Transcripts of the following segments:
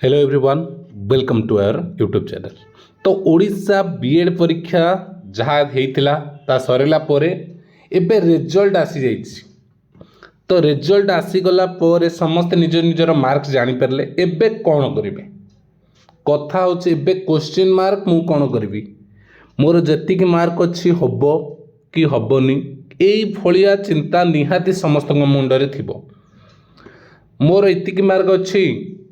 Hello everyone welcome to our YouTube channel. तो Odisha BEd परीक्षा जहाँ होता ता सरला परे एबे रिजल्ट आसी जाइछि। तो रिजल्ट आसीगला पर समस्त निज निजर मार्क्स जानीपारे एबे कौन करेंगे कथा हूँ एबे क्वेश्चन मार्क मु कौन करी मोर जी मार्क अच्छी हम कि हेनी यही चिंता निहाती समस्त मुंडरे थी। मोर एतिकी मार्क अच्छी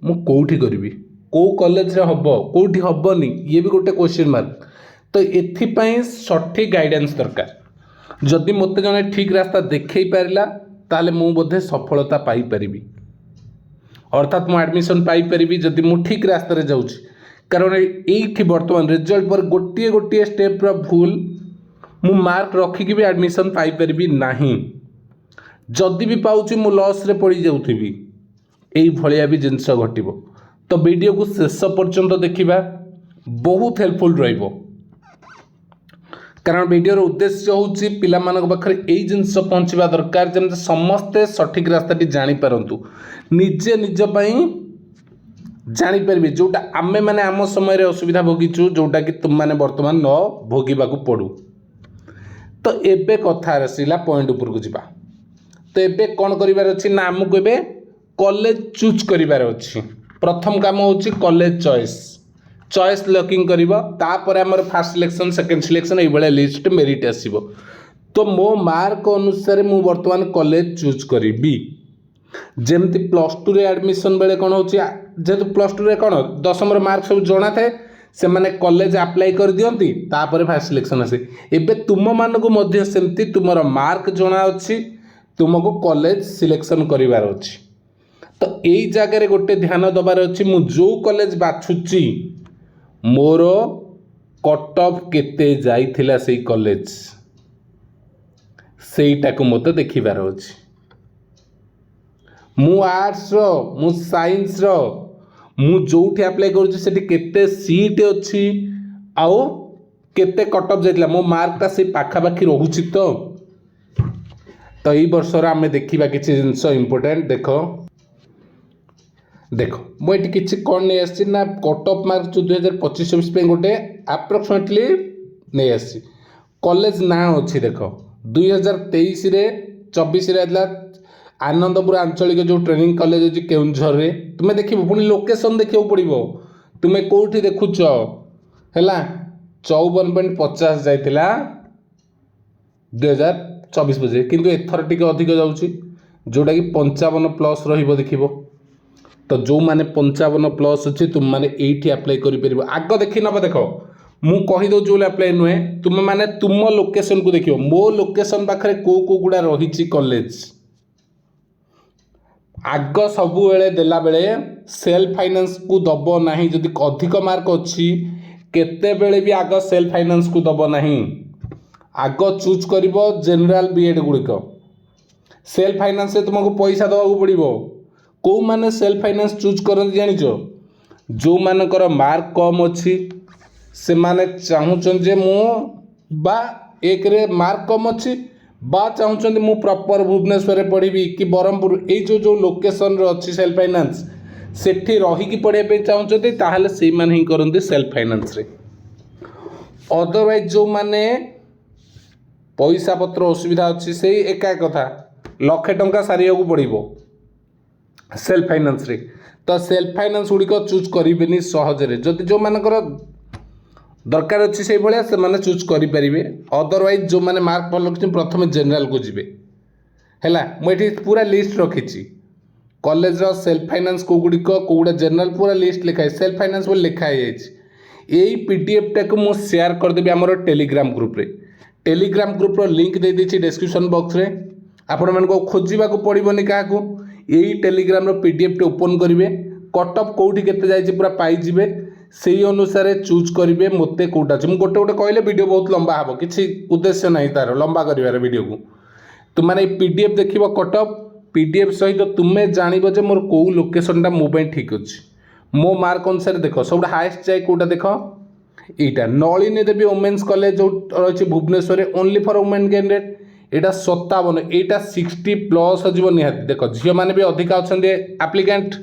मु कौटी करी कौ कॉलेज रे हब कौटी हबनी ये भी गोटे क्वेश्चन मार्क। तो एथिपाई सठिक गाइडेंस दरकार। जदि मते जने ठीक रास्ता देखई पारिला ताले मु बोधे सफलता पाई परिबी, अर्थात मु एडमिशन पाई परिबी जदि मु ठीक रास्ता रे जाउछि। कारण एठी वर्तमान रिजल्ट पर गोटिए गोटिए स्टेप रा भूल मु मार्क रखिकी भी एडमिशन पाई परिबी नाही। जदि भी पाउछि मु लॉस रे पड़ी जाउथिबी। एई भलिया भी जिनस घटिबो। तो वीडियो को शेष पर्यंत देखिबा बहुत हेल्पफुल रहिबो। कारण वीडियोर उद्देश्य होउछि पिला मानक पाखरे एई जिनस पहुंचबा दरकार जेमते समस्ते सठिक रास्ताटी जानी पारंतु, निजे निज पई जानी परबे जोटा आमे माने आम समय रे असुविधा भोगिचु जोटा कि तुम माने वर्तमान न भोगिबाकू पड़ू। तो एबे कथा रसिला पॉइंट ऊपर को जिबा। तो एबे कोन करिवार अछि ना हमकु एबे कॉलेज चूज करिवार अछि। प्रथम काम होउछि कॉलेज चॉइस लॉकिंग करिवो, तापर हमर फर्स्ट सिलेक्शन सेकंड सिलेक्शन एई बळे लिस्ट मेरिट आसीबो। तो मो मार्क अनुसार मु वर्तमान कॉलेज चूज करिबी। जेमति प्लस 2 रे एडमिशन बेले कोन होउछि जेतु प्लस 2 रे कोन 10 रे मार्क सब जणा थाए से माने कॉलेज अप्लाई कर दियंती तापर फर्स्ट सिलेक्शन आसे। एबे तुम मानको मध्य सेमति तुमरो मार्क जणा अछि तुमको कॉलेज सिलेक्शन करिवार अछि। तो यही जगह गोटे ध्यान दबार अच्छी मु जो कॉलेज बाछुची मोर कट ऑफ केते जाइथिला से कॉलेज सेटा को मत देखिबार अछि। मु आर्ट्स रो मु साइंस रो मु जोठी अप्लाई करूची सेठी केते सीट अछि आउ केते कट ऑफ जाइथिला मो मार्कटा से पाखा पाखी रहूची। तो ई वर्ष रा हमें देखिबा किछि जिंस इंपोर्टेंट देखो मुझे किसी कौन नहीं आसी ना कट ऑफ मार्क जो 2025-26 गोटे आप्रोक्सीमेटली नहीं आसी। कॉलेज ना अच्छी देख 2023 रे 24 रे आनंदपुर आंचलिक जो ट्रेनिंग कॉलेज अच्छी केउंझर रे तुम्हें देख पुणी लोकेशन देखा पड़ो तुम्हें कौटी देखुच है 54.50 जाइला 2024 बजे किंतु एथर टिके अधिक जाऊँगी जोटा कि 55+ रहिबो देखिबो। तो जो माने 55 प्लस अच्छे तुम माने एठी अप्लाई करि परिबो। आग देखि नबो देखो मु कहि दो जो अप्लाई नुहे तुम माने तुम लोकेशन को देखियो मो लोकेशन पाखरे को गुडा रहिछि कॉलेज। आग सबु बेले देला बेले सेल्फ फाइनेंस को दबो नाही। जदि अधिक मार्क अछि केते बेले भी आग सेल्फ फाइनेंस को दबो नाही। आग चूज करिवो जनरल बीएड गुडिक सेल्फ फाइनेंस से तुमको पैसा दबाकू पड़िबो। कौ माने सेल्फ फाइनेंस चूज करते जानिच जो मानकर मार्क कम अच्छी से माने चाहूँ जे मु बा एक रे मार्क कम अच्छी बा चाहूँ मु प्रॉपर भुवनेश्वर पढ़ी कि ब्रह्मपुर ये जो लोकेशन रो अच्छी सेल्फ फाइनेंस सेठी रहीकि पढ़ाई चाहूँगी ताहले से माने ही करते सेल्फ फाइनेंस रे। अदरवाइज जो माने पैसा पत्र असुविधा अच्छी से एका कथा लक्षे टंका सारिया को पड़ो सेल्फ फाइनेंस रे। तो सेल्फ फाइनेंस गुड़िक चूज करेंगे सहजरे जदि जो मानकर दरकार अच्छी से भाया से माने चूज करेंगे। अदरवाइज जो माने मार्क भल रखिए प्रथम जनरल को जी है मुझे पूरा लिस्ट रखी कॉलेज रो सेल्फ फाइनेंस को गुड़िक कौड़ा जनरल पूरा लिस्ट लिखाई सेल्फ फाइनेंस बोली लिखाई यही पीडीएफ टाक मु शेयर करदेवी आमर टेलीग्राम ग्रुप रे। टेलीग्राम ग्रुप रो लिंक दे देछि डिस्क्रिप्शन बॉक्स रे। आपण मानको खोजिबा को पड़िबोनी काहाकू यही टेलीग्राम रो पीडीएफ टे ओपन करेंगे कट ऑफ कौटी केते जाइछि पूरा पाइजिबे सेही अनुसार चूज करेंगे मते कोटा अछि। मु गोटे गोटे कहले वीडियो बहुत लंबा हबो किछि उद्देश्य नहीं तार लंबा करिवार वीडियो को तुम माने पीडीएफ देखिबो कट ऑफ पीडीएफ सहित तुमे जानिबो जे मोर को लोकेशनटा मो पई ठीक अछि मो मार्क अनुसार देखो सब हाईएस्ट जाय कोटा देखो एटा नलिनी देवी वुमेन्स कॉलेज जो रही Bhubaneswar only for women candidate एटा 57 एटा 60+ हो निहाती। देख झील मैंने भी अधिका अच्छा आप्लिकेंट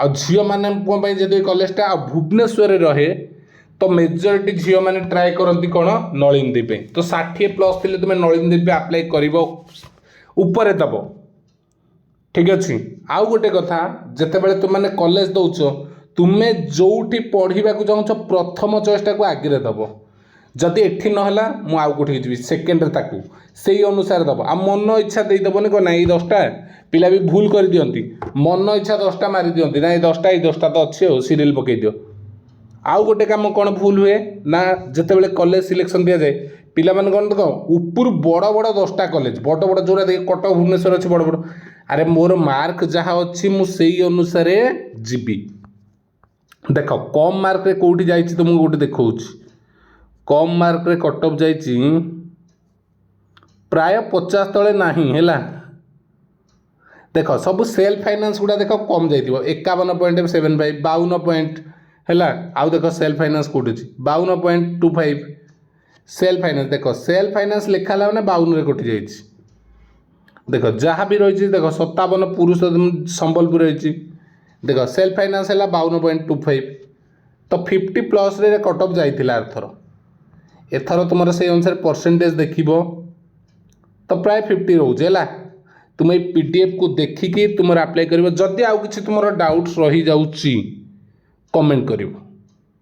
आ झील मानी जदि कलेजटा भुवनेश्वर रहे तो मेजोरिटी झील मैंने ट्राए करती कौन नलिनी द्वीप तो 60+ थे तुम नलिनी द्वीप आप्लाय कर दब ठीक अच्छे। आउ गोटे कथा जितेबाला तुमने कॉलेज दौच तुम्हें जोठी पढ़ा चाहूँ प्रथम चॉइसटा को आगे दब जदि एठी नहला मु आउ कोठी जी सेकेंड ताकू से अनुसार दब आ मन इच्छा देदेबनी कौन ना ये 10टा पिला भी भूल कर दियंती मन इच्छा 10टा मारी दियंती ना ये 10टा तो अच्छे हो सीरियल पकई दियो। आउ गोटे काम कौन भूल हुए ना जितेबाला कॉलेज सिलेक्शन दि जाए पिला माने कौन देख ऊपर बड़ बड़ 10टा कॉलेज बड़ बड़ जोरा देख कटक भुवनेश्वर अच्छी बड़ बड़ अरे मोर मार्क जहाँ अच्छी मुझे अनुसार जीवी देख कम मार्क रे कोठी जाइछि तुमको गोटे देखौछि कम मार्क रे कट ऑफ जाइछि प्राय 50 तले नाही हैला देख सब सेल्फ फाइनेंस गुड़ा देख कम जाइथिबो 51.75 52 पॉइंट हैला आउ देख सेल्फ फाइनेंस कोठी अछि 52.25 सेल्फ फाइनेंस देख सेल्फ फाइनेंस लिखा ला माने 52 रे कोठी जाइछि देख जहाँ भी रही देख 57 पुरुष संबलपुर रही देख सेल्फ फाइनेंस है 52.25 तो 50+ रे कट ऑफ जाइथिला एथर तुम से अनुसार परसेंटेज देखिब तो प्राय 50 रोचे है तुम पीडीएफ को देखिकी तुम अप्लाई कर जदि आउ कि तुम डाउट्स रही जाउची कमेंट कर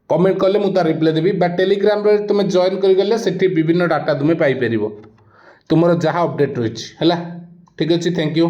कमेंट कले मुझे रिप्लाई देवी बा टेलीग्राम रे तुम जॉइन करगले सेठी विभिन्न डाटा तुम पाई परिबो तुमर जहाँ अपडेट रही है ठीक अच्छे थैंक यू।